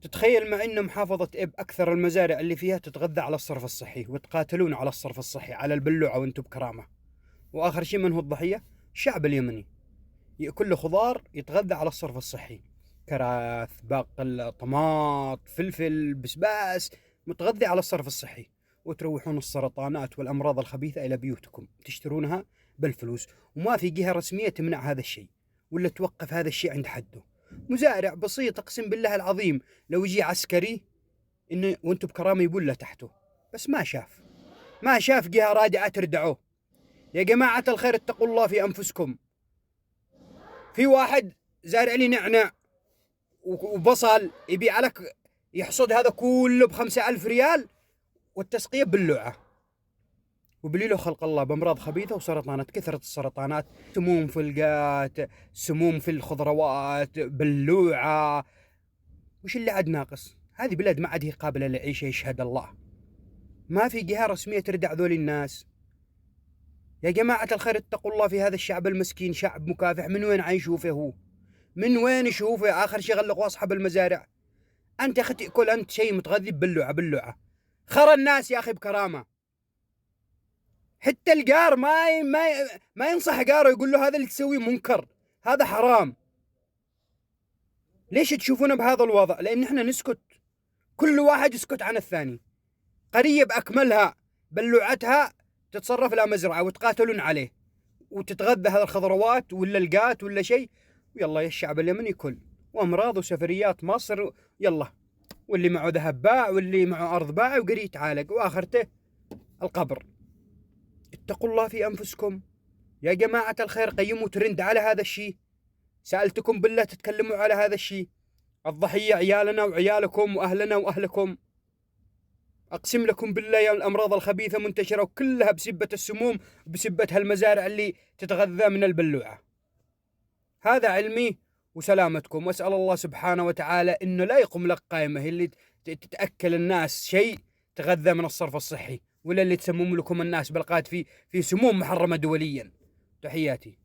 تتخيل مع أن محافظة إب أكثر المزارع اللي فيها تتغذى على الصرف الصحي، وتقاتلون على الصرف الصحي على البلوعة وانتم بكرامة. وآخر شيء من هو الضحية؟ الشعب اليمني يأكل خضار يتغذى على الصرف الصحي، كراث، بقل، طماط، فلفل، بسباس، متغذي على الصرف الصحي. وتروحون السرطانات والأمراض الخبيثة إلى بيوتكم تشترونها بالفلوس، وما في جهة رسمية تمنع هذا الشيء ولا توقف هذا الشيء عند حده. مزارع بسيط أقسم بالله العظيم لو يجي عسكري إنه وانتم بكرامة يبول له تحته، بس ما شاف جهة رادعة تردعوه. يا جماعة الخير اتقوا الله في أنفسكم. في واحد زارع لي نعناع وبصل يبيع لك، يحصد هذا كله ب5,000 ريال، والتسقية باللوعة، وبلي له خلق الله بأمراض خبيثة وسرطانات. كثرة السرطانات، سموم في القات، سموم في الخضروات، باللوعة. وش اللي عاد ناقص؟ هذه بلاد ما عاد هي قابلة للعيشة، يشهد الله. ما في جهة رسمية تردع ذول الناس. يا جماعة الخير اتقوا الله في هذا الشعب المسكين، شعب مكافح. من وين عايشوفه هو؟ من وين يشوفه؟ آخر شيء غلقوا أصحاب المزارع. أنت يا أخي تأكل أنت شيء متغذي باللوعة. خرى الناس يا أخي بكرامة. حتى الجار ما ينصح جاره، يقول له هذا اللي تسويه منكر، هذا حرام. ليش تشوفونه بهذا الوضع؟ لأن احنا نسكت، كل واحد يسكت عن الثاني. قرية بأكملها بلوعتها تتصرف لها مزرعة وتقاتلون عليه، وتتغذى هذا الخضروات ولا القات ولا شيء، ويلا يا الشعب اليمني كل، وأمراض وسفريات مصر يلا، واللي معه ذهب باع واللي معه أرض باع وقري يتعالق، وآخرته القبر. اتقوا الله في أنفسكم يا جماعة الخير. قيموا ترند على هذا الشيء. سألتكم بالله تتكلموا على هذا الشيء. الضحية عيالنا وعيالكم وأهلنا وأهلكم. أقسم لكم بالله يا الأمراض الخبيثة منتشرة، وكلها بسبة السموم، بسبة هالمزارع اللي تتغذى من البلوعة. هذا علمي وسلامتكم. وأسأل الله سبحانه وتعالى إنه لا يقوم لك قائمة اللي تتأكل الناس شيء تغذى من الصرف الصحي، ولا اللي تسمم لكم الناس بالقات في سموم محرمة دوليا. تحياتي.